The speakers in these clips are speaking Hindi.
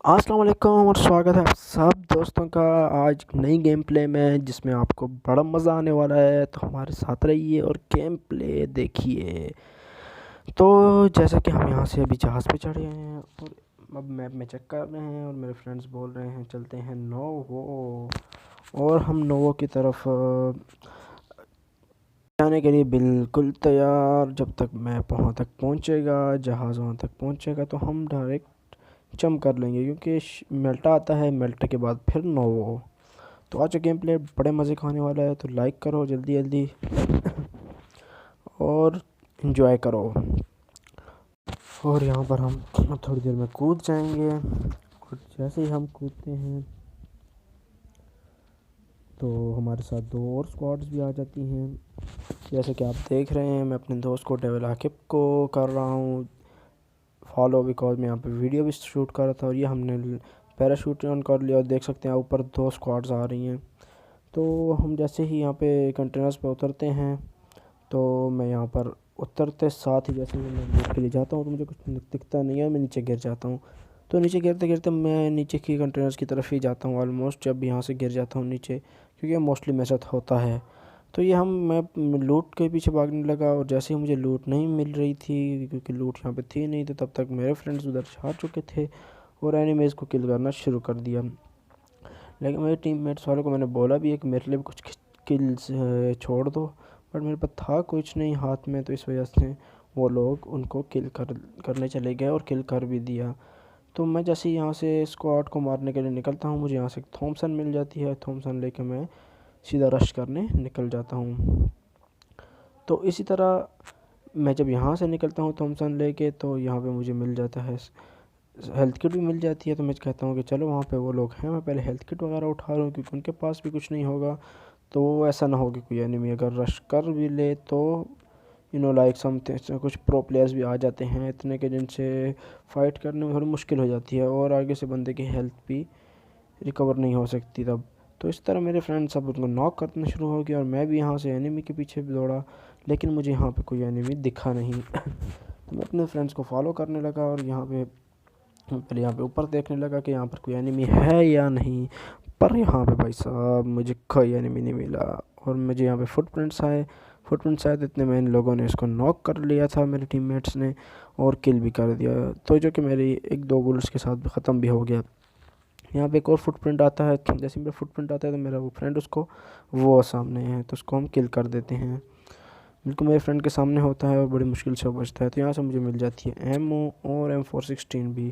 अस्सलाम वालेकुम और स्वागत है आप सब दोस्तों का आज एक नई गेम प्ले में जिसमें आपको बड़ा मज़ा आने वाला है। तो हमारे साथ रहिए और गेम प्ले देखिए। तो जैसा कि हम यहाँ से अभी जहाज़ पे चढ़े हैं और अब मैप में चेक कर रहे हैं और मेरे फ्रेंड्स बोल रहे हैं चलते हैं नोवो, और हम नोवो की तरफ जाने के लिए बिल्कुल तैयार। जब तक मैप वहाँ तक पहुँचेगा, जहाज़ वहाँ तक पहुँचेगा तो हम डायरेक्ट जंप कर लेंगे, क्योंकि मेल्टा आता है, मेल्टा के बाद फिर नोवो। तो आज गेम प्ले बड़े मज़े का होने वाला है, तो लाइक करो जल्दी जल्दी और इन्जॉय करो। और यहाँ पर हम थोड़ी देर में कूद जाएंगे, और जैसे ही हम कूदते हैं तो हमारे साथ दो और स्क्वाड्स भी आ जाती हैं। जैसे कि आप देख रहे हैं, मैं अपने दोस्त को डेविल आकिब को कर रहा हूँ फॉलो, बिकॉज मैं यहाँ पे वीडियो भी शूट कर रहा था। और ये हमने पैराशूट ऑन कर लिया और देख सकते हैं ऊपर दो स्क्वाड्स आ रही हैं। तो हम जैसे ही यहाँ पे कंटेनर्स पे उतरते हैं, तो मैं यहाँ पर उतरते साथ ही जैसे ही मैं गेट के लिए जाता हूँ तो मुझे कुछ दिखता नहीं है, मैं नीचे गिर जाता हूँ। तो नीचे गिरते गिरते मैं नीचे की कंटेनर्स की तरफ ही जाता हूँ ऑलमोस्ट, जब यहाँ से गिर जाता हूँ नीचे, क्योंकि मोस्टली मेरे साथ होता है। तो ये मैं लूट के पीछे भागने लगा, और जैसे ही मुझे लूट नहीं मिल रही थी, क्योंकि लूट यहाँ पे थी नहीं, तो तब तक मेरे फ्रेंड्स उधर आ चुके थे और एनिमीज़ को किल करना शुरू कर दिया। लेकिन मेरे टीममेट्स वालों को मैंने बोला भी है कि मेरे लिए भी कुछ किल्स छोड़ दो, बट मेरे पास था कुछ नहीं हाथ में, तो इस वजह से वो लोग उनको करने चले गए और किल कर भी दिया। तो मैं जैसे ही यहाँ से स्क्वाड को मारने के लिए निकलता हूँ, मुझे यहाँ से थॉमसन मिल जाती है। थॉमसन लेके मैं सीधा रश करने निकल जाता हूँ। तो इसी तरह मैं जब यहाँ से निकलता हूँ थॉमसन लेके, तो यहाँ पे मुझे मिल जाता है हेल्थ किट भी मिल जाती है। तो मैं कहता हूँ कि चलो वहाँ पे वो लोग हैं, मैं पहले हेल्थ किट वगैरह उठा रहा हूँ, क्योंकि उनके पास भी कुछ नहीं होगा। तो ऐसा ना हो कि कोई एनिमी अगर रश कर भी ले तो लाइक कुछ प्रो प्लेयर्स भी आ जाते हैं इतने के, जिनसे फ़ाइट करने में थोड़ी मुश्किल हो जाती है और आगे से बंदे की हेल्थ भी रिकवर नहीं हो सकती तब। तो इस तरह मेरे फ्रेंड सब उनको नॉक करना शुरू हो गया और मैं भी यहाँ से एनिमी के पीछे भी दौड़ा, लेकिन मुझे यहाँ पे कोई एनिमी दिखा नहीं। तो मैं अपने फ्रेंड्स को फॉलो करने लगा और पहले यहाँ पे ऊपर देखने लगा कि यहाँ पर कोई एनिमी है या नहीं। पर यहाँ पे भाई साहब मुझे कोई एनिमी नहीं मिला, और मुझे यहाँ पे फुटप्रिंट्स आए, तो इतने में इन लोगों ने इसको नॉक कर लिया था मेरे टीममेट्स ने, और किल भी कर दिया। तो जो कि मेरी एक दो बुलेट्स के साथ ख़त्म भी हो गया। यहाँ पे एक और फुटप्रिंट आता है, तो जैसे मेरा फुटप्रिंट आता है तो मेरा वो फ्रेंड उसको वो सामने है, तो उसको हम किल कर देते हैं। बिल्कुल मेरे फ्रेंड के सामने होता है और बड़ी मुश्किल से वो बचता है। तो यहाँ से मुझे मिल जाती है एमओ और M416 भी।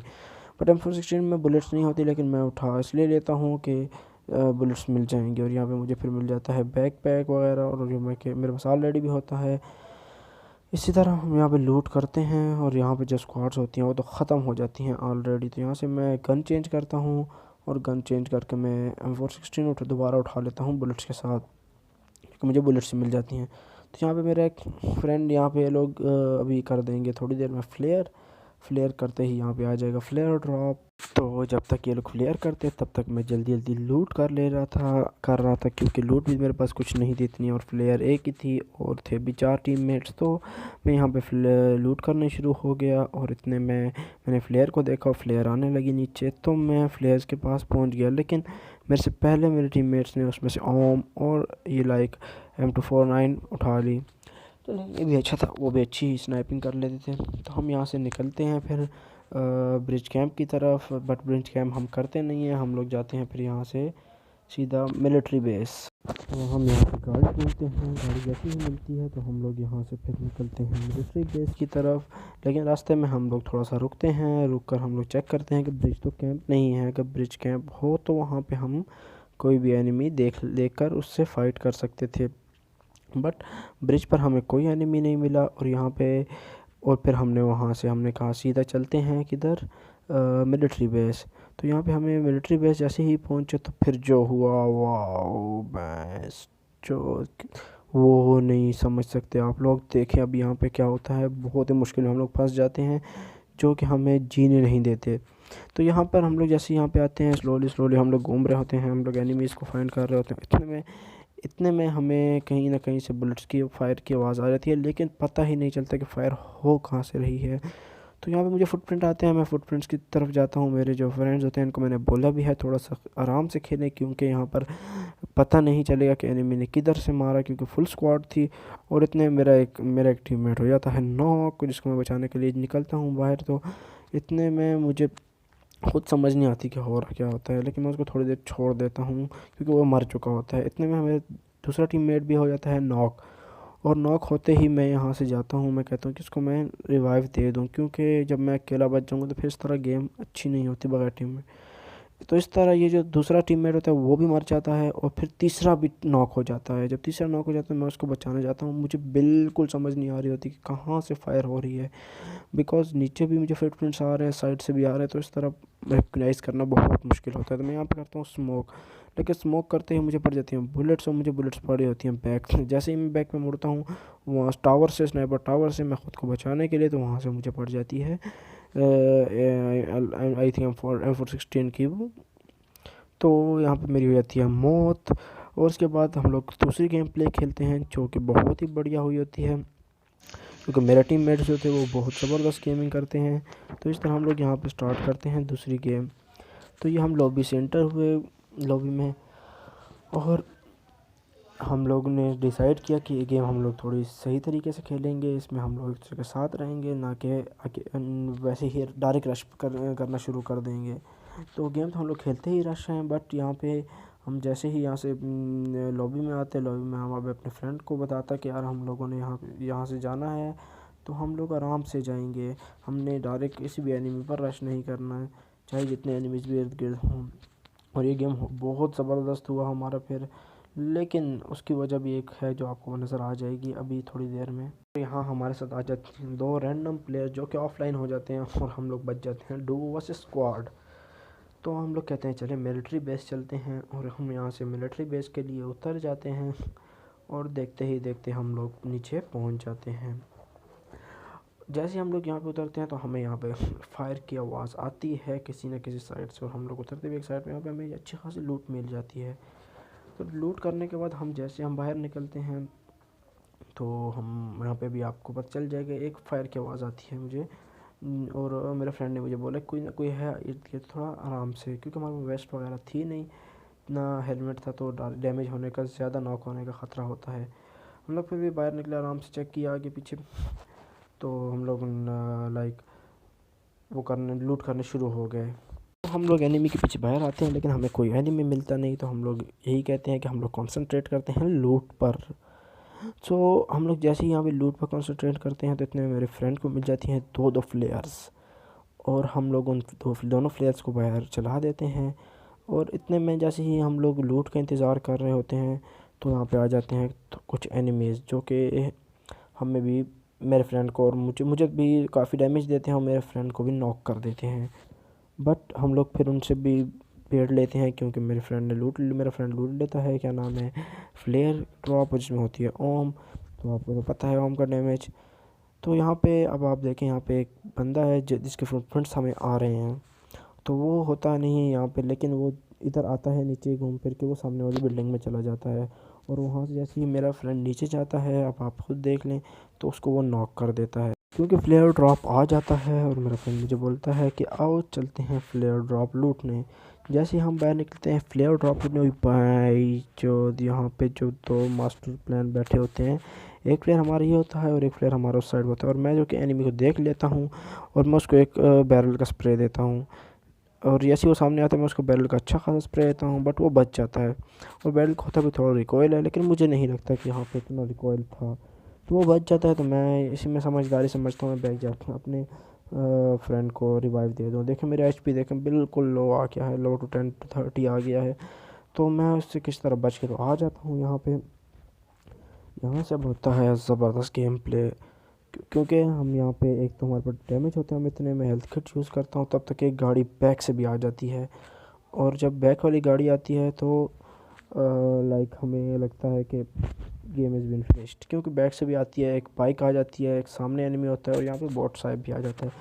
बट M416 में बुलेट्स नहीं होती, लेकिन मैं उठा इसलिए लेता हूँ कि बुलेट्स मिल जाएंगे। और यहाँ पे मुझे फिर मिल जाता है बैक पैक वगैरह, और जो मेरे पास ऑलरेडी भी होता है। इसी तरह हम यहाँ पे लूट करते हैं, और यहाँ पे जो स्क्वाड्स होती हैं वो तो ख़त्म हो जाती हैं ऑलरेडी। तो यहाँ से मैं गन चेंज करता हूँ, और गन चेंज करके मैं M416 दोबारा उठा लेता हूँ बुलेट्स के साथ, क्योंकि मुझे बुलेट्स मिल जाती हैं। तो यहाँ पे मेरा एक फ्रेंड, यहाँ पे लोग अभी कर देंगे थोड़ी देर में फ्लेयर करते ही यहाँ पे आ जाएगा फ्लेयर ड्रॉप। तो जब तक ये लोग फ्लेयर करते तब तक मैं जल्दी जल्दी लूट कर रहा था, क्योंकि लूट भी मेरे पास कुछ नहीं थी इतनी, और फ्लेयर एक ही थी और थे भी 4 टीममेट्स। तो मैं यहाँ पे लूट करने शुरू हो गया, और इतने में मैंने फ्लेयर को देखा, फ्लेयर आने लगी नीचे, तो मैं फ्लेयर्स के पास पहुँच गया। लेकिन मेरे से पहले मेरे टीममेट्स ने उसमें से ओम और ये लाइक M249 उठा ली। तो ये भी अच्छा था, वो भी अच्छी स्नाइपिंग कर लेते थे। तो हम यहाँ से निकलते हैं फिर ब्रिज कैंप की तरफ, बट ब्रिज कैंप हम करते नहीं हैं, हम लोग जाते हैं फिर यहाँ से सीधा मिलिट्री बेस। तो हम यहाँ पे गाड़ी ढूंढते हैं, गाड़ी जैसे ही मिलती है तो हम लोग यहाँ से फिर निकलते हैं मिलिट्री बेस की तरफ। लेकिन रास्ते में हम लोग थोड़ा सा रुकते हैं, रुक कर हम लोग चेक करते हैं कि ब्रिज तो कैंप नहीं है। अगर ब्रिज कैंप हो तो वहाँ पे हम कोई भी एनिमी लेकर उससे फ़ाइट कर सकते थे, बट ब्रिज पर हमें कोई एनिमी नहीं मिला। और यहाँ पे और फिर हमने कहा सीधा चलते हैं किधर, मिलिट्री बेस। तो यहाँ पे हमें मिलिट्री बेस जैसे ही पहुँचे तो फिर जो हुआ, वाओ बेस जो वो नहीं समझ सकते आप लोग। देखें अब यहाँ पे क्या होता है, बहुत ही मुश्किल में हम लोग फंस जाते हैं, जो कि हमें जीने नहीं देते। तो यहाँ पर हम लोग जैसे यहाँ पे आते हैं, स्लोली स्लोली हम लोग घूम रहे होते हैं, हम लोग एनिमीज़ को फाइंड कर रहे होते हैं। इतने में हमें कहीं ना कहीं से बुलेट्स की फायर की आवाज़ आ जाती है, लेकिन पता ही नहीं चलता कि फायर हो कहाँ से रही है। तो यहाँ पे मुझे फुटप्रिंट आते हैं, मैं फुटप्रिंट्स की तरफ जाता हूँ। मेरे जो फ्रेंड्स होते हैं इनको मैंने बोला भी है थोड़ा सा आराम से खेलें, क्योंकि यहाँ पर पता नहीं चलेगा कि एनिमी ने किधर से मारा, क्योंकि फुल स्क्वाड थी। और इतने मेरा एक टीममेट हो जाता है नॉक, जिसको मैं बचाने के लिए निकलता हूँ बाहर। तो इतने में मुझे खुद समझ नहीं आती कि हो रहा क्या होता है, लेकिन मैं उसको थोड़ी देर छोड़ देता हूँ क्योंकि वो मर चुका होता है। इतने में हमें दूसरा टीममेट भी हो जाता है नॉक, और नॉक होते ही मैं यहाँ से जाता हूँ। मैं कहता हूँ कि इसको मैं रिवाइव दे दूँ, क्योंकि जब मैं अकेला बच जाऊँगा तो फिर इस तरह गेम अच्छी नहीं होती बगैर टीम में। तो इस तरह ये जो दूसरा टीममेट होता है वो भी मर जाता है, और फिर तीसरा भी नॉक हो जाता है। जब तीसरा नॉक हो जाता है मैं उसको बचाने जाता हूँ। मुझे बिल्कुल समझ नहीं आ रही होती कि कहाँ से फायर हो रही है, बिकॉज़ नीचे भी मुझे फुटप्रिंट्स आ रहे हैं, साइड से भी आ रहे हैं। तो इस तरह रिकग्नाइज़ करना बहुत मुश्किल होता है। तो मैं यहाँ पे करता हूँ स्मोक, लेकिन स्मोक करते ही मुझे पड़ जाती हैं बुलेट्स, और मुझे बुलेट्स पड़ी होती हैं बैक में। जैसे ही मैं बैक में मुड़ता हूँ, वहाँ टावर से, स्नाइपर टावर से मैं ख़ुद को बचाने के लिए, तो वहाँ से मुझे पड़ जाती है आई थिंक M416 की वो। तो यहाँ पे मेरी हो जाती है मौत। और उसके बाद हम लोग दूसरी गेम प्ले खेलते हैं, जो कि बहुत ही बढ़िया हुई होती है, क्योंकि मेरा टीममेट जो थे वो बहुत ज़बरदस्त गेमिंग करते हैं। तो इस तरह हम लोग यहाँ पे स्टार्ट करते हैं दूसरी गेम। तो ये हम लॉबी से एंटर हुए, लॉबी में, और हम लोग ने डिसाइड किया कि ये गेम हम लोग थोड़ी सही तरीके से खेलेंगे। इसमें हम लोग एक दूसरे के साथ रहेंगे, ना कि वैसे ही डायरेक्ट रश करना शुरू कर देंगे। तो गेम तो हम लोग खेलते ही रश हैं, बट यहाँ पे हम जैसे ही यहाँ से लॉबी में आते हैं, लॉबी में हम अब अपने फ्रेंड को बताता कि यार हम लोगों ने यहाँ से जाना है, तो हम लोग आराम से जाएंगे। हमने डायरेक्ट किसी भी एनिमी पर रश नहीं करना है, चाहे जितने एनिमीज भी इर्द गिर्द हों। और ये गेम बहुत ज़बरदस्त हुआ हमारा फिर, लेकिन उसकी वजह भी एक है जो आपको नज़र आ जाएगी अभी थोड़ी देर में। तो यहाँ हमारे साथ आ जाते हैं दो रैंडम प्लेयर जो कि ऑफलाइन हो जाते हैं, और हम लोग बच जाते हैं डुओ वर्सेस स्क्वाड। तो हम लोग कहते हैं चले मिलिट्री बेस चलते हैं, और हम यहाँ से मिलिट्री बेस के लिए उतर जाते हैं, और देखते ही देखते हम लोग नीचे पहुँच जाते हैं। जैसे हम लोग यहाँ पे उतरते हैं तो हमें यहाँ पे फायर की आवाज़ आती है किसी न किसी साइड से, और हम लोग उतरते भी एक साइड पे, यहाँ पे हमें अच्छी खासी लूट मिल जाती है। तो लूट करने के बाद हम जैसे हम बाहर निकलते हैं, तो हम यहाँ पे भी आपको पता चल जाएगा, एक फायर की आवाज़ आती है मुझे। और मेरे फ्रेंड ने मुझे बोला कोई ना कोई है इर्द गिर्द, थोड़ा आराम से, क्योंकि हमारे वेस्ट वगैरह थी नहीं, ना हेलमेट था, तो डैमेज होने का, ज़्यादा नॉक होने का ख़तरा होता है। हम लोग फिर भी बाहर निकले, आराम से चेक किया आगे पीछे, तो हम लोग लाइक वो करने लूट करने शुरू हो गए। तो हम लोग एनिमी के पीछे बाहर आते हैं, लेकिन हमें कोई एनिमी मिलता नहीं। तो हम लोग यही कहते हैं कि हम लोग कंसंट्रेट करते हैं लूट पर। सो हम लोग जैसे ही यहाँ पे लूट पर कंसंट्रेट करते हैं, तो इतने में मेरे फ्रेंड को मिल जाती हैं दो फ्लेयर्स, और हम लोग उन दोनों फ्लेयर्स को बाहर चला देते हैं। और इतने में जैसे ही हम लोग लूट का इंतज़ार कर रहे होते हैं, तो यहाँ पे आ जाते हैं तो कुछ एनिमीज़, जो कि हमें भी, मेरे फ्रेंड को और मुझे भी काफ़ी डैमेज देते हैं, और मेरे फ्रेंड को भी नॉक कर देते हैं। बट हम लोग फिर उनसे भी पेड़ लेते हैं, क्योंकि मेरा फ्रेंड लूट लेता है, क्या नाम है, फ्लेयर ड्रॉप, जिसमें होती है ओम। तो आपको तो पता है ओम का डैमेज। तो यहाँ पे अब आप देखें, यहाँ पे एक बंदा है जिसके फुटप्रिंट्स हमें आ रहे हैं। तो वो होता नहीं है यहाँ पे, लेकिन वो इधर आता है नीचे घूम फिर के, वो सामने वाली बिल्डिंग में चला जाता है। और वहाँ से जैसे ही मेरा फ्रेंड नीचे जाता है, अब आप खुद देख लें, तो उसको वो नॉक कर देता है, क्योंकि फ्लेयर ड्रॉप आ जाता है। और मेरा फ्रेंड मुझे बोलता है कि आओ चलते हैं फ्लेयर ड्रॉप लूटने। जैसे ही हम बाहर निकलते हैं फ्लेयर ड्रॉप लूटने, भाई जो यहाँ पे जो दो मास्टर प्लान बैठे होते हैं, एक प्लेयर हमारा ही होता है और एक प्लेयर हमारा उस साइड होता है। और मैं जो कि एनिमी को देख लेता हूँ, और मैं उसको एक बैरल का स्प्रे देता हूँ, और जैसे ही वो सामने आता है मैं उसको बैरल का अच्छा खासा स्प्रे देता हूँ, बट वो बच जाता है। और बैरल का होता भी थोड़ा रिकॉयल है, लेकिन मुझे नहीं लगता कि यहाँ पे इतना रिकॉयल था, तो वो बच जाता है। तो मैं इसी में समझदारी समझता हूँ, मैं बैठ जाता हूँ, अपने फ्रेंड को रिवाइव दे दूँ। देखें मेरा एचपी देखें बिल्कुल लो आ गया है, लो टू 10 to 30 आ गया है। तो मैं उससे किस तरह बच के तो आ जाता हूँ यहाँ पे। यहाँ से अब होता है ज़बरदस्त गेम प्ले, क्योंकि हम यहाँ पे एक तो हमारे पास डैमेज होता है, हम इतने में हेल्थ किट यूज़ करता हूँ, तब तक एक गाड़ी बैक से भी आ जाती है। और जब बैक वाली गाड़ी आती है तो लाइक हमें लगता है कि गेम इज़ बिन फिनिश्ड, क्योंकि बैक से भी आती है, एक बाइक आ जाती है, एक सामने एनिमी होता है, और यहाँ पे बोट साहब भी आ जाता है।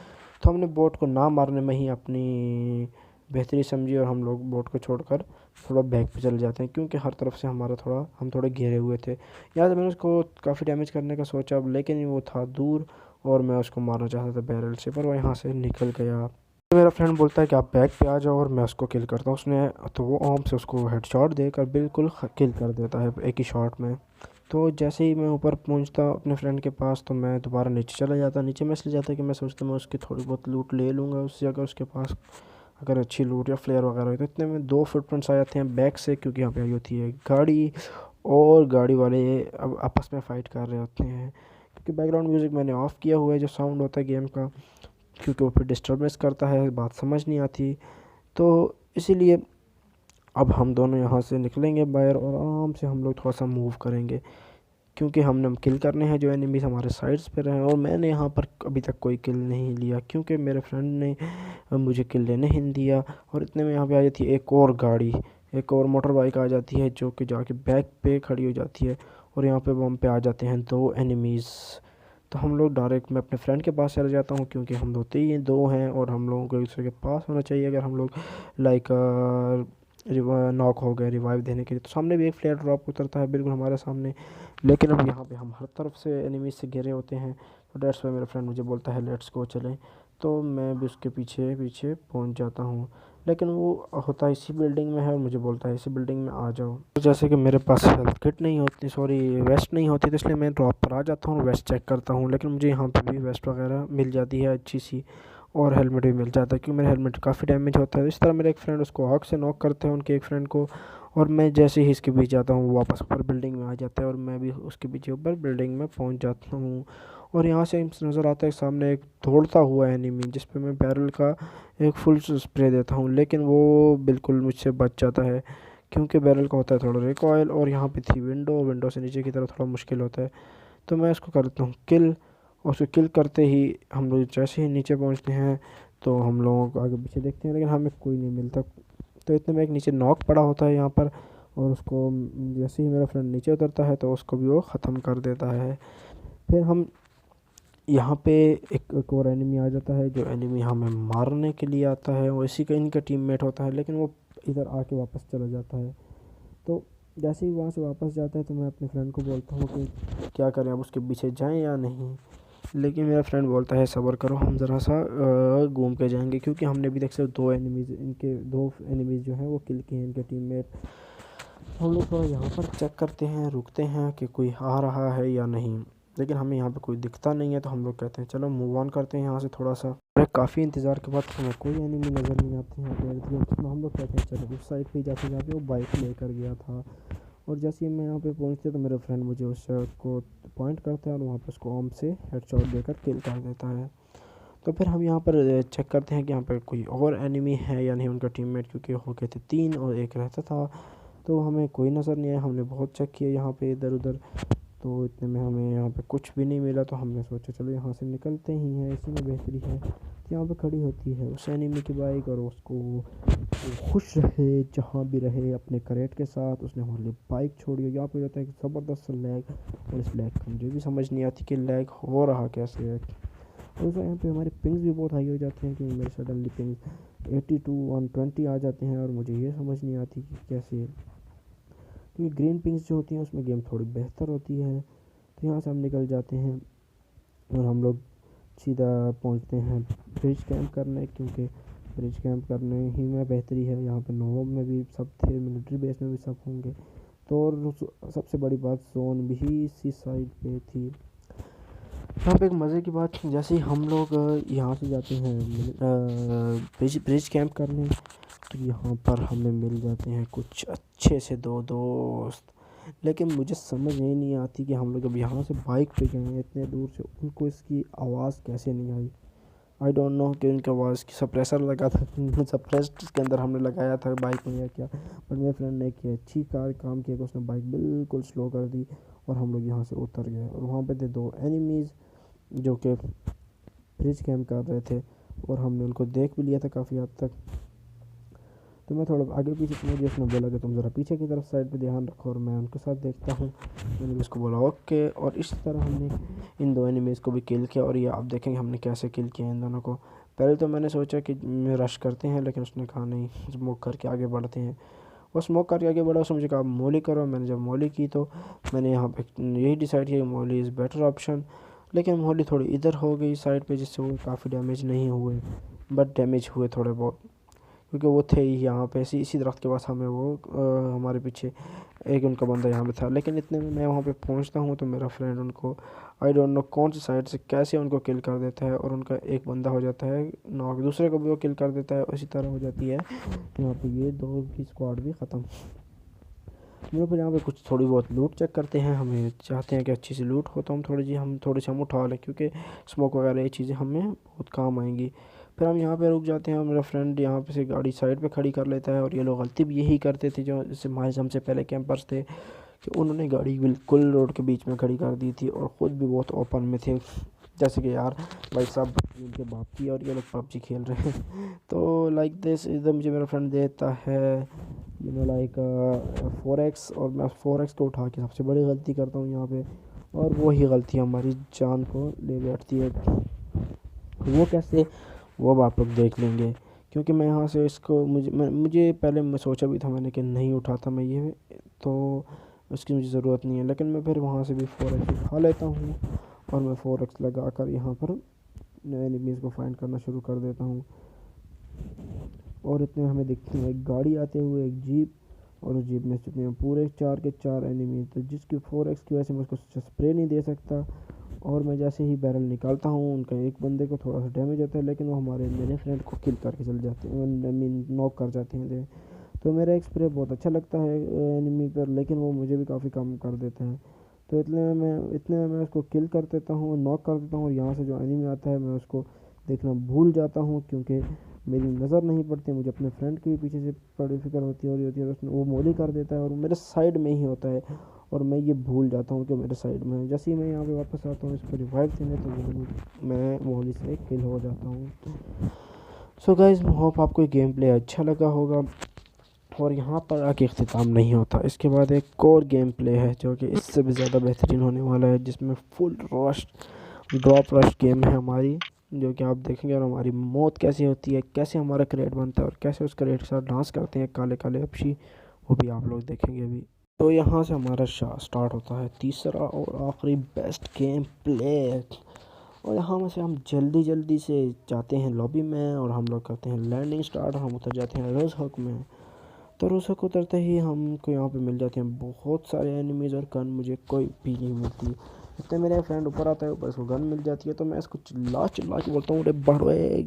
तो हमने बोट को ना मारने में ही अपनी बेहतरी समझी, और हम लोग बोट को छोड़कर थोड़ा बैक पे चले जाते हैं, क्योंकि हर तरफ से हम थोड़े घेरे हुए थे। यहाँ से मैंने उसको काफ़ी डैमेज करने का सोचा, लेकिन वो था दूर, और मैं उसको मारना चाहता था बैरल से, पर वो यहाँ से निकल गया। तो मेरा फ्रेंड बोलता है कि आप बैक पे आ जाओ और मैं उसको किल करता हूँ। उसने तो वो आर्म से उसको हेडशॉट देकर बिल्कुल किल कर देता है एक ही शॉट में। तो जैसे ही मैं ऊपर पहुंचता अपने फ्रेंड के पास, तो मैं दोबारा नीचे चला जाता। नीचे मैं इसलिए जाता कि मैं सोचता मैं उसकी थोड़ी बहुत लूट ले लूँगा उससे, अगर उसके पास अगर अच्छी लूट या फ्लेयर वगैरह हो। तो इतने में 2 फुटप्रिंट्स आ जाते हैं बैक से, क्योंकि यहाँ पे आई होती है गाड़ी, और गाड़ी वाले अब आपस में फ़ाइट कर रहे होते हैं। क्योंकि बैकग्राउंड म्यूज़िक मैंने ऑफ़ किया हुआ है, जो साउंड होता है गेम का, क्योंकि वो फिर डिस्टर्बेंस करता है, बात समझ नहीं आती। तो इसीलिए अब हम दोनों यहाँ से निकलेंगे बाहर और आराम से हम लोग थोड़ा सा मूव करेंगे, क्योंकि हमने किल करने हैं जो एनिमीज़ हमारे साइड्स पे रहे। और मैंने यहाँ पर अभी तक कोई किल नहीं लिया, क्योंकि मेरे फ्रेंड ने मुझे किल लेने नहीं दिया। और इतने में यहाँ पे आ जाती है एक और गाड़ी, एक और मोटर बाइक आ जाती है, जो कि जाके बैक पे खड़ी हो जाती है। और यहाँ पे बम पे आ जाते हैं 2 एनिमीज़। तो हम लोग डायरेक्ट, मैं अपने फ्रेंड के पास चला जाता हूँ, क्योंकि हम दो हैं और हम लोगों को एक दूसरे के पास होना चाहिए अगर हम लोग लाइक नॉक हो गए रिवाइव देने के लिए। तो सामने भी एक फ्लेयर ड्रॉप उतरता है बिल्कुल हमारे सामने, लेकिन अब यहाँ पे हम हर तरफ से एनिमी से घिरे होते हैं। तो डेट्स वाई मेरा फ्रेंड मुझे बोलता है लेट्स गो चलें। तो मैं भी उसके पीछे पीछे पहुँच जाता हूँ, लेकिन वो होता है इसी बिल्डिंग में है और मुझे बोलता है इसी बिल्डिंग में आ जाओ। तो जैसे कि मेरे पास हेल्थ किट नहीं होती, सॉरी वेस्ट नहीं होती, तो इसलिए मैं ड्रॉप पर आ जाता हूँ, वेस्ट चेक करता हूँ। लेकिन मुझे यहाँ पे भी वेस्ट वगैरह मिल जाती है अच्छी सी, और हेलमेट भी मिल जाता है, क्योंकि मेरा हेलमेट काफ़ी डैमेज होता है। इस तरह मेरे एक फ्रेंड उसको आग से नॉक करते हैं उनके एक फ्रेंड को, और मैं जैसे ही इसके पीछे जाता हूँ वो वापस ऊपर बिल्डिंग में आ जाता है और मैं भी उसके पीछे ऊपर बिल्डिंग में पहुँच जाता हूँ। और यहाँ से नज़र आता है सामने एक दौड़ता हुआ एनिमी, जिस पे मैं बैरल का एक फुल स्प्रे देता हूँ, लेकिन वो बिल्कुल मुझसे बच जाता है, क्योंकि बैरल का होता है थोड़ा रिकॉयल, और यहाँ पे थी विंडो, विंडो से नीचे की तरफ थोड़ा मुश्किल होता है। तो मैं उसको करता हूँ किल, और उसको किल करते ही हम लोग जैसे ही नीचे पहुँचते हैं, तो हम लोगों को आगे पीछे देखते हैं, लेकिन हमें कोई नहीं मिलता। तो इतने में एक नीचे नॉक पड़ा होता है यहाँ पर, और उसको जैसे ही मेरा फ्रेंड नीचे उतरता है तो उसको भी वो ख़त्म कर देता है। फिर हम यहाँ पे एक और एनिमी आ जाता है, जो एनिमी हमें मारने के लिए आता है, और इसी का इनका टीममेट होता है, लेकिन वो इधर आके वापस चला जाता है। तो जैसे ही वहाँ से वापस जाता है, तो मैं अपने फ्रेंड को बोलता हूँ कि क्या करें, अब उसके पीछे जाएं या नहीं। लेकिन मेरा फ्रेंड बोलता है सब्र करो, हम ज़रा सा घूम के जाएंगे, क्योंकि हमने भी देख सकते 2 एनिमीज़, इनके 2 एनिमीज़ जो हैं वो किल किए हैं इनके टीममेट। हम लोग थोड़ा यहाँ पर चेक करते हैं, रुकते हैं कि कोई आ रहा है या नहीं, लेकिन हमें यहाँ पे कोई दिखता नहीं है। तो हम लोग कहते हैं चलो मूव ऑन करते हैं यहाँ से थोड़ा सा। काफ़ी इंतज़ार के बाद हमें कोई एनिमी नज़र नहीं आते हैं यहाँ पे, तो हम लोग कहते हैं चलो उस साइड पे जाके जहाँ पे वो बाइक लेकर गया था। और जैसे ही मैं यहाँ पे पहुँचते तो मेरा फ्रेंड मुझे उसको पॉइंट करता है और वहाँ पे उसको आर्म से हेडशॉट देकर किल कर देता है। तो फिर हम यहाँ पर चेक करते हैं कि यहाँ पर कोई और एनिमी है या नहीं, उनका टीममेट, क्योंकि हो गए थे 3 और एक रहता था। तो हमें कोई नज़र नहीं आया, हमने बहुत चेक किया यहाँ पे इधर उधर, तो इतने में हमें यहाँ पे कुछ भी नहीं मिला। तो हमने सोचा चलो यहाँ से निकलते ही हैं, इसी में बेहतरी है। तो यहाँ पे खड़ी होती है उस एनिमी की बाइक, और उसको वो खुश रहे जहाँ भी रहे अपने करेट के साथ, उसने हमारे लिए बाइक छोड़ी। यहाँ पे होता है कि ज़बरदस्त लैग, और इस लैग का मुझे भी समझ नहीं आती कि लैग हो रहा कैसे है। और यहाँ पे हमारे पिंग्स भी बहुत हाई हो जाते हैं, क्योंकि मेरे सडनली पिंग 82 120 आ जाते हैं, और मुझे ये समझ नहीं आती कि कैसे, क्योंकि ग्रीन पिंग्स जो होती हैं उसमें गेम थोड़ी बेहतर होती है। तो यहाँ से हम निकल जाते हैं और हम लोग सीधा पहुँचते हैं ब्रिज कैंप करने, क्योंकि ब्रिज कैंप करने ही में बेहतरी है। यहाँ पे नोवम में भी सब थे, मिलिट्री बेस में भी सब होंगे। तो और सबसे बड़ी बात जोन भी इसी साइड पे थी। यहाँ पे एक मज़े की बात, जैसे ही हम लोग यहाँ से जाते हैं ब्रिज कैंप करने, तो यहाँ पर हमें मिल जाते हैं कुछ अच्छे से 2 दोस्त। लेकिन मुझे समझ यही नहीं आती कि हम लोग अब यहाँ से बाइक पे गए हैं इतने दूर से, उनको इसकी आवाज़ कैसे नहीं आई। आई डोंट नो कि उनकी आवाज़ की सप्रेसर लगा था, सप्रेस्ड के अंदर हमने लगाया था बाइक में या क्या। बट मेरे फ्रेंड ने किया अच्छी काम किया कि उसने बाइक बिल्कुल स्लो कर दी, और हम लोग यहाँ से उतर गए। और वहाँ पे थे 2 एनिमीज़ जो कि ब्रिज कैंप कर रहे थे, और हमने उनको देख भी लिया था काफ़ी हद तक। तो मैं थोड़ा आगे पीछे तो मुझे उसने बोला कि तुम ज़रा पीछे की तरफ साइड पे ध्यान रखो, और मैं उनके साथ देखता हूँ। मैंने भी उसको बोला ओके, और इस तरह हमने इन 2 एनिमीज़ को भी किल किया। और ये आप देखेंगे हमने कैसे किल किया इन दोनों को। पहले तो मैंने सोचा कि रश करते हैं, लेकिन उसने कहा नहीं, स्मोक करके आगे बढ़ते हैं। वो स्मोक करके आगे बढ़ा, उसने मुझे कहा मॉली करो। मैंने जब मॉली की तो मैंने यहाँ पे यही डिसाइड किया कि मॉली इज़ बेटर ऑप्शन। लेकिन मोहली थोड़ी इधर हो गई साइड पे, जिससे वो काफ़ी डैमेज नहीं हुए, बट डैमेज हुए थोड़े बहुत, क्योंकि वो थे ही यहाँ पे इसी दरख्त के पास। हमें वो हमारे पीछे एक उनका बंदा यहाँ पे था। लेकिन इतने में मैं वहाँ पे पहुँचता हूँ तो मेरा फ्रेंड उनको आई डोंट नो कौन सी साइड से कैसे उनको किल कर देता है, और उनका एक बंदा हो जाता है नॉक, दूसरे को भी वो किल कर देता है। उसी तरह हो जाती है यहाँ पे ये दो की स्क्वाड भी ख़त्म। हम लोग यहाँ पे कुछ थोड़ी बहुत लूट चेक करते हैं, हमें चाहते हैं कि अच्छी सी लूट हो, तो हम थोड़ी सी हम उठा लें, क्योंकि स्मोक वगैरह ये चीज़ें हमें बहुत काम आएंगी। फिर हम यहाँ पे रुक जाते हैं, मेरा फ्रेंड यहाँ पे से गाड़ी साइड पे खड़ी कर लेता है। और ये लोग गलती भी यही करते थे जो जैसे हमारे हमसे पहले कैंपर्स थे, कि उन्होंने गाड़ी बिल्कुल रोड के बीच में खड़ी कर दी थी और ख़ुद भी बहुत ओपन में थे, जैसे कि यार भाई साहब इनके बाप की और ये लोग पबजी खेल रहे हैं। तो लाइक दिस इधर मुझे मेरा फ्रेंड देता है लाइक 4x, और मैं 4x को उठा के सबसे बड़ी गलती करता हूँ यहाँ पे, और वही गलती हमारी जान को ले बैठती है। वो कैसे, वो अब आप लोग देख लेंगे, क्योंकि मैं यहाँ से इसको मुझे पहले मैं सोचा भी था मैंने कि नहीं उठाता मैं ये, तो उसकी मुझे ज़रूरत नहीं है। लेकिन मैं फिर वहाँ से भी 4x उठा लेता हूँ, और मैं 4x लगा कर यहाँ पर नए एनिमीज़ को फाइंड करना शुरू कर देता हूँ। और इतने हमें दिखती है एक गाड़ी आते हुए, एक जीप, और उस जीप में चुके हैं पूरे 4 के 4 एनिमी, तो जिसकी 4x की वजह से मैं उसको स्प्रे नहीं दे सकता। और मैं जैसे ही बैरल निकालता हूँ, उनका एक बंदे को थोड़ा सा डैमेज होता है, लेकिन वो मेरे फ्रेंड को किल करके चल जाते हैं, आई मीन नॉक कर जाते हैं। तो मेरा एक स्प्रे बहुत अच्छा लगता है एनिमी पर, लेकिन वो मुझे भी काफ़ी कम कर देते हैं। तो इतने में मैं उसको किल कर देता हूँ, नॉक कर देता हूँ, और यहाँ से जो एनिमी आता है मैं उसको देखना भूल जाता हूँ, क्योंकि मेरी नज़र नहीं पड़ती, मुझे अपने फ्रेंड के भी पीछे से बड़ी फिक्र होती है, तो उसमें वो मोली कर देता है और मेरे साइड में ही होता है, और मैं ये भूल जाता हूँ कि मेरे साइड में है। जैसे ही मैं यहाँ पे वापस आता हूँ इसको रिवाइव देने, तो मैं मोली से किल हो जाता हूँ। सो गाइज़, होप आपको ये गेम प्ले अच्छा लगा होगा। और यहाँ पर आके इख्तिताम नहीं होता, इसके बाद एक और गेम प्ले है जो कि इससे भी ज़्यादा बेहतरीन होने वाला है, जिसमें full rush drop rush game है हमारी, जो कि आप देखेंगे। और हमारी मौत कैसे होती है, कैसे हमारा क्रेट बनता है, और कैसे उस क्रेट के साथ डांस करते हैं काले काले अपशी, वो भी आप लोग देखेंगे अभी। तो यहाँ से हमारा स्टार्ट होता है तीसरा और आखिरी बेस्ट गेम प्ले। और यहाँ में से हम जल्दी से जाते हैं लॉबी में, और हम लोग करते हैं लैंडिंग स्टार्ट, और हम उतर जाते हैं रोज़हक में। तो रोज़हक उतरते ही हमको यहाँ पे मिल जाते हैं बहुत सारे एनिमीज़, और गन मुझे कोई भी नहीं मिलती। इतने मेरे फ्रेंड ऊपर आता है, ऊपर इसको गन मिल जाती है, तो मैं इसको चिल्ला के बोलता हूँ, अरे बढ़े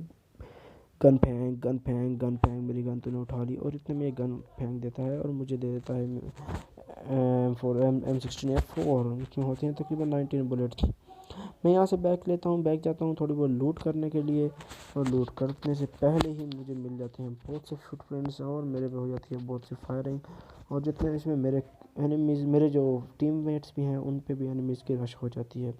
गन फेंक गन फेंक गन फेंक, मेरी गन तूने उठा ली। और इतने में गन फेंक देता है, और मुझे दे देता है M16A4, इसमें होती हैं तकरीबन 19 बुलेट्स। मैं यहाँ से बैग जाता हूँ थोड़ी बहुत लूट करने के लिए, और लूट करने से पहले ही मुझे मिल जाते हैं बहुत से फुटप्रिंट्स, और मेरे पे हो जाती है बहुत सी फायरिंग। और जितने इसमें मेरे एनिमीज़, मेरे जो टीममेट्स भी हैं, उन पे भी एनिमीज़ की रश हो जाती है।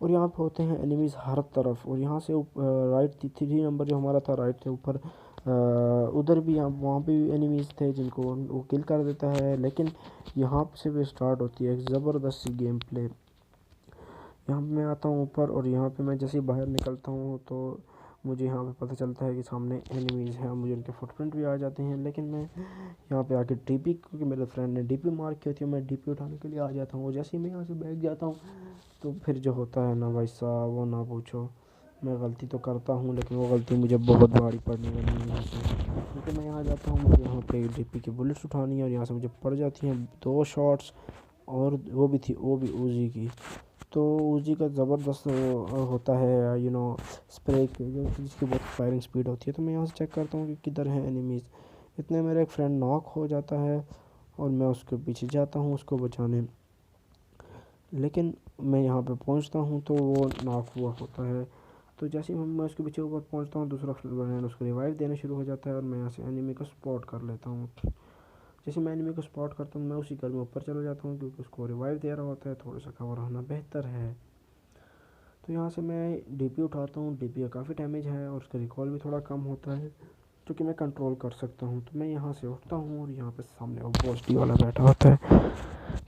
और यहाँ पे होते हैं एनिमीज़ हर तरफ, और यहाँ से राइट 3 नंबर जो हमारा था राइट के ऊपर, उधर भी वहाँ पे भी एनिमीज़ थे जिनको वो किल कर देता है। लेकिन यहाँ से भी स्टार्ट होती है एक ज़बरदस्त सी गेम प्ले। यहाँ पे मैं आता हूँ ऊपर, और यहाँ पे मैं जैसे ही बाहर निकलता हूँ तो मुझे यहाँ पे पता चलता है कि सामने एनिमीज़ हैं, मुझे उनके फुटप्रिंट भी आ जाते हैं। लेकिन मैं यहाँ पे आके डीपी, क्योंकि मेरे फ्रेंड ने डीपी मार्क की होती है, मैं डीपी उठाने के लिए आ जाता हूँ। जैसे ही मैं यहाँ से बैठ जाता हूँ, तो फिर जो होता है ना भाई साहब, वो ना पूछो। मैं गलती तो करता हूँ, लेकिन वो गलती मुझे बहुत भारी पड़ने वाली है यहाँ से, क्योंकि मैं यहाँ जाता हूँ, मुझे यहाँ पे डीपी की बुलेट्स उठानी है, और यहाँ से मुझे पड़ जाती हैं 2 शॉट्स, और वो भी ऊजी की। तो ऊजी का ज़बरदस्त होता है स्प्रे जिसकी बहुत फायरिंग स्पीड होती है। तो मैं यहाँ से चेक करता हूँ कि किधर है एनिमीज़। इतने मेरा एक फ्रेंड नॉक हो जाता है, और मैं उसके पीछे जाता हूँ उसको बचाने। लेकिन मैं यहाँ पे पहुँचता हूँ तो वो नॉक हुआ होता है। तो जैसे ही मैं उसके पीछे ऊपर पहुँचता हूँ, दूसरा फ्रेंड उसको रिवाइव देना शुरू हो जाता है, और मैं यहाँ से एनिमी को स्पॉट कर लेता हूँ। जैसे मैं एनिमी को स्पॉट करता हूँ, मैं उसी घर में ऊपर चला जाता हूँ, क्योंकि उसको रिवाइव दे रहा होता है, थोड़ा सा कवर होना बेहतर है। तो यहाँ से मैं डीपी उठाता हूँ, डीपी का काफ़ी डैमेज है, और उसका रिकॉल भी थोड़ा कम होता है, जो कि मैं कंट्रोल कर सकता हूँ। तो मैं यहाँ से उठता हूँ, और यहाँ पे सामने वो बॉस्टी वाला बैठा होता है,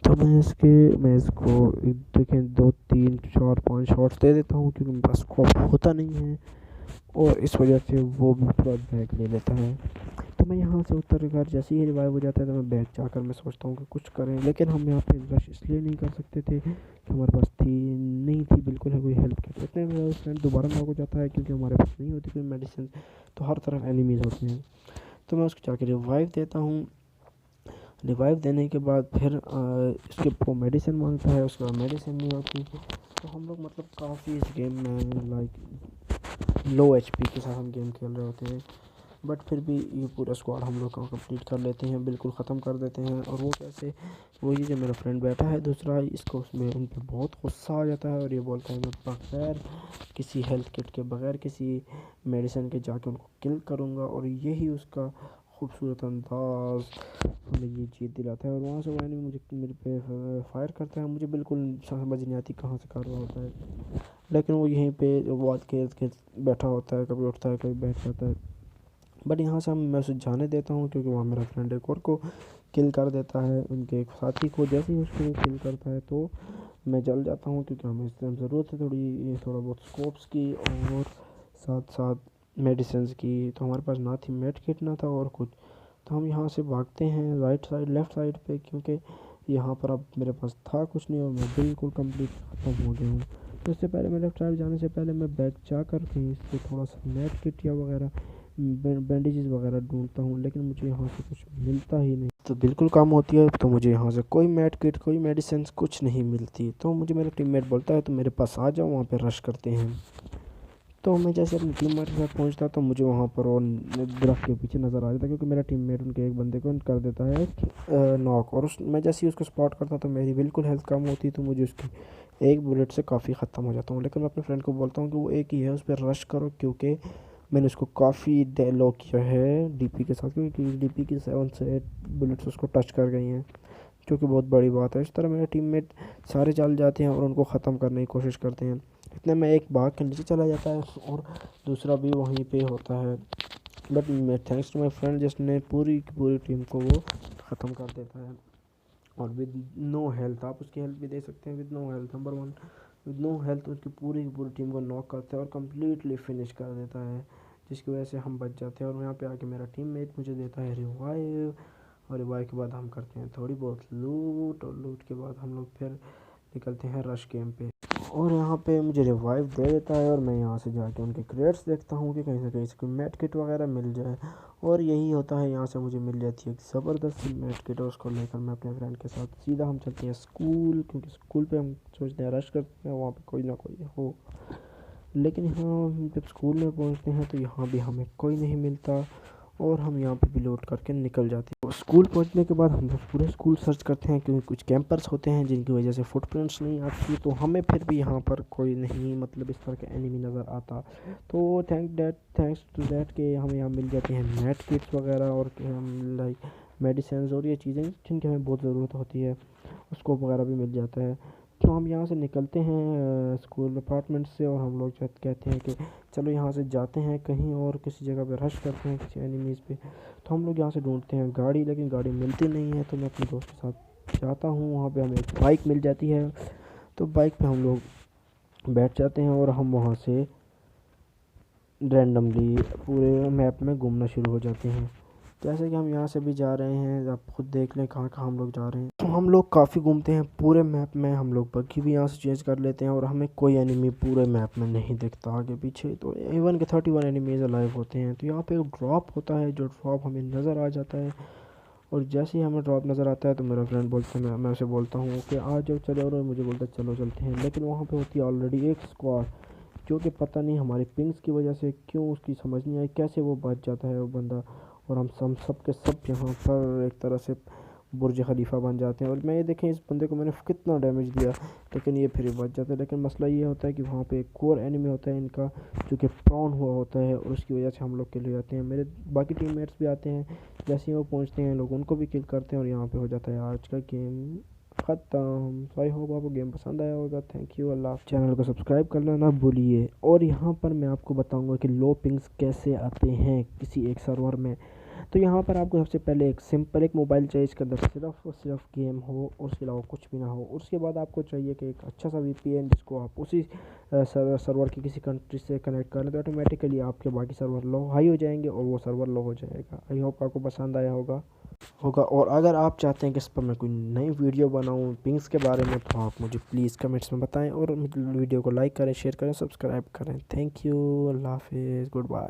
तो मैं इसको देखें 2 3 4 5 शॉट्स दे देता हूँ, क्योंकि मेरे पास स्कोप होता नहीं है, और इस वजह से वो भी पूरा बैग ले लेता है। तो मैं यहाँ से उतर कर जैसे ही रिवाइव हो जाता है तो मैं बैग जाकर मैं सोचता हूँ कि कुछ करें, लेकिन हम यहाँ पे रश इसलिए नहीं कर सकते थे कि हमारे पास नहीं थी बिल्कुल है कोई हेल्प किट। इतने में मेरा फ्रेंड दोबारा नॉक हो जाता है क्योंकि हमारे पास नहीं होती कोई मेडिसिन, तो हर तरफ एनिमीज़ होते हैं। तो मैं उसको जाकर रिवाइव देता हूँ। रिवाइव देने के बाद फिर उसके वो मेडिसिन मांगता है, उसके बाद मेडिसिन नहीं होती। तो हम लोग मतलब काफ़ी इस गेम में लाइक लो एचपी के साथ हम गेम खेल रहे होते हैं, बट फिर भी ये पूरा स्क्वाड हम लोग कंप्लीट कर लेते हैं, बिल्कुल ख़त्म कर देते हैं। और वो कैसे, वो ये जो मेरा फ्रेंड बैठा है दूसरा, इसको उसमें उन पर बहुत गुस्सा आ जाता है और ये बोलता है मैं बगैर किसी हेल्थ किट के, बगैर किसी मेडिसिन के जाके उनको किल करूँगा। और यही उसका खूबसूरत अंदाज़ हमें ये जीत दिलाता है। और वहाँ से वो एनिमी मुझे मेरे पे फायर करता है, मुझे बिल्कुल समझ नहीं आती कहाँ से कर रहा होता है, लेकिन वो यहीं पे वाद खेल बैठा होता है, कभी उठता है कभी बैठ जाता है। बट यहाँ से मैं उसे जाने देता हूँ क्योंकि वहाँ मेरा फ्रेंड एक और को किल कर देता है, उनके एक साथी को। जैसे ही उसको किल करता है तो मैं जल जाता हूँ क्योंकि हमें इस टाइम ज़रूरत है थोड़ा बहुत स्कोप्स की और साथ साथ मेडिसिन की। तो हमारे पास ना थी मेड किट ना था और कुछ। तो हम यहाँ से भागते हैं राइट साइड लेफ़्ट साइड पे, क्योंकि यहाँ पर अब मेरे पास था कुछ नहीं और मैं बिल्कुल कंप्लीट ख़त्म हो गया हूँ। तो इससे पहले मैं लेफ़्ट साइड जाने से पहले मैं बैक जाकर कहीं से थोड़ा सा मेड किट या वगैरह बैंडेजेस वगैरह ढूंढता हूँ, लेकिन मुझे यहाँ से कुछ मिलता ही नहीं। तो बिल्कुल काम होती है तो मुझे यहाँ से कोई मेड किट कोई मेडिसिन कुछ नहीं मिलती। तो मुझे मेरा टीममेट बोलता है तो मेरे पास आ जाओ, वहाँ पे रश करते हैं। तो मैं जैसे अपनी टीममेट के साथ पहुँचता तो मुझे वहाँ पर और दरख्त के पीछे नज़र आ जाता, क्योंकि मेरा टीममेट उनके एक बंदे को कर देता है नॉक। और मैं जैसे ही उसको स्पॉट करता तो मेरी बिल्कुल हेल्थ कम होती, तो मुझे उसकी एक बुलेट से काफ़ी ख़त्म हो जाता हूँ। लेकिन मैं अपने फ्रेंड को बोलता हूँ कि वो एक ही है, उस पर रश करो, क्योंकि मैंने उसको काफ़ी लॉक किया है डीपी के साथ, क्योंकि डीपी की 7 से 8 बुलेट्स उसको टच कर गई हैं, जो कि बहुत बड़ी बात है। इस तरह मेरे टीममेट सारे चल जाते हैं और उनको ख़त्म करने की कोशिश करते हैं। इतने में एक भाग के नीचे चला जाता है और दूसरा भी वहीं पे होता है, बट मैं थैंक्स टू माई फ्रेंड जिसने पूरी की पूरी टीम को वो ख़त्म कर देता है। और विद नो हेल्थ, आप उसकी हेल्प भी दे सकते हैं। With no health, number 1, with no health उसकी पूरी की पूरी टीम को नॉक करता है और कम्प्लीटली फिनिश कर देता है, जिसकी वजह से हम बच जाते हैं। और यहाँ पे आके मेरा टीममेट मुझे देता है रिवाइव, और रिवाइव के बाद हम करते हैं थोड़ी बहुत लूट, और लूट के बाद हम लोग फिर निकलते हैं रश गेम पे। और यहाँ पे मुझे रिवाइव दे देता है और मैं यहाँ से जाके उनके क्रेड्स देखता हूँ कि कहीं से कोई मेड किट वगैरह मिल जाए। और यही होता है, यहाँ से मुझे मिल जाती है एक ज़बरदस्त सी मेड किट, और उसको लेकर मैं अपने फ्रेंड के साथ सीधा हम चलते हैं स्कूल, क्योंकि स्कूल पे हम सोचते हैं रश करते हैं, वहाँ पे कोई ना कोई हो। लेकिन यहाँ हम जब स्कूल में पहुँचते हैं तो यहाँ भी हमें कोई नहीं मिलता और हम यहाँ पे भी लोड करके निकल जाते हैं। स्कूल पहुँचने के बाद हम लोग पूरे स्कूल सर्च करते हैं, क्योंकि कुछ कैंपर्स होते हैं जिनकी वजह से फुटप्रिंट्स नहीं आती, तो हमें फिर भी यहाँ पर कोई नहीं मतलब इस तरह का एनिमी नज़र आता। तो थैंक्स टू दैट कि हमें यहाँ मिल जाती हैं मेड किट्स वगैरह और हम लाइक मेडिसिन और ये चीज़ें जिनकी हमें बहुत ज़रूरत होती है, उसको वगैरह भी मिल जाता है। तो हम यहाँ से निकलते हैं स्कूल अपार्टमेंट से, और हम लोग कहते हैं कि चलो यहाँ से जाते हैं कहीं और किसी जगह पे रश करते हैं किसी एनिमीज़ पे। तो हम लोग यहाँ से ढूंढते हैं गाड़ी, लेकिन गाड़ी मिलती नहीं है। तो मैं अपने दोस्त के साथ जाता हूँ, वहाँ पे हमें एक बाइक मिल जाती है। तो बाइक पे हम लोग बैठ जाते हैं और हम वहाँ से रैंडमली पूरे मैप में घूमना शुरू हो जाते हैं। जैसे कि हम यहाँ से भी जा रहे हैं, आप खुद देख लें कहाँ कहाँ हम लोग जा रहे हैं। तो हम लोग काफ़ी घूमते हैं पूरे मैप में, हम लोग बग्गी भी यहाँ से चेंज कर लेते हैं और हमें कोई एनिमी पूरे मैप में नहीं दिखता आगे पीछे। तो इवन के 31 एनिमीज अलाइव होते हैं। तो यहाँ पे एक ड्रॉप होता है, जो ड्रॉप हमें नज़र आ जाता है, और जैसे ही हमें ड्रॉप नज़र आता है तो मेरा फ्रेंड बोलता है, मैं उसे बोलता हूँ कि आ जाओ चले, और मुझे बोलता है चलो चलते हैं। लेकिन वहाँ पर होती है ऑलरेडी एक स्क्वाड, जो कि पता नहीं हमारे पिंग्स की वजह से क्यों, उसकी समझ नहीं आई कैसे वो बच जाता है वो बंदा, और हम सब के सब यहाँ पर एक तरह से बुर्ज खलीफा बन जाते हैं। और मैं ये देखें इस बंदे को मैंने कितना डैमेज दिया, लेकिन ये फिर बच जाता है। लेकिन मसला ये होता है कि वहाँ पे एक कोर एनिमी होता है इनका, जो कि प्राउन हुआ होता है, और उसकी वजह से हम लोग किल हो जाते हैं। मेरे बाकी टीममेट्स भी आते हैं, जैसे ही वो पहुँचते हैं लोग उनको भी किल करते हैं, और यहाँ पर हो जाता है आज का गेम ख़त्म। सो आई होप आपको गेम पसंद आया होगा। Thank you, Allah. चैनल को सब्सक्राइब करना ना भूलिए। और यहाँ पर मैं आपको बताऊंगा कि लो पिंग्स कैसे आते हैं किसी एक सर्वर में। तो यहाँ पर आपको सबसे पहले एक सिंपल एक मोबाइल चाहिए, इसके अंदर सिर्फ और सिर्फ गेम हो और उसके अलावा कुछ भी ना हो। उसके बाद आपको चाहिए कि एक अच्छा सा VPN जिसको आप उसी सर्वर की किसी कंट्री से कनेक्ट कर लें, तो ऑटोमेटिकली आपके बाकी सर्वर लो हाई हो जाएंगे और वो सर्वर लो हो जाएगा। आई होप आपको पसंद आया होगा। और अगर आप चाहते हैं कि इस पर मैं कोई नई वीडियो बनाऊं पिंग्स के बारे में, तो आप मुझे प्लीज़ कमेंट्स में बताएं और वीडियो को लाइक करें, शेयर करें, सब्सक्राइब करें। थैंक यू, अल्लाह हाफिज़, गुड बाय।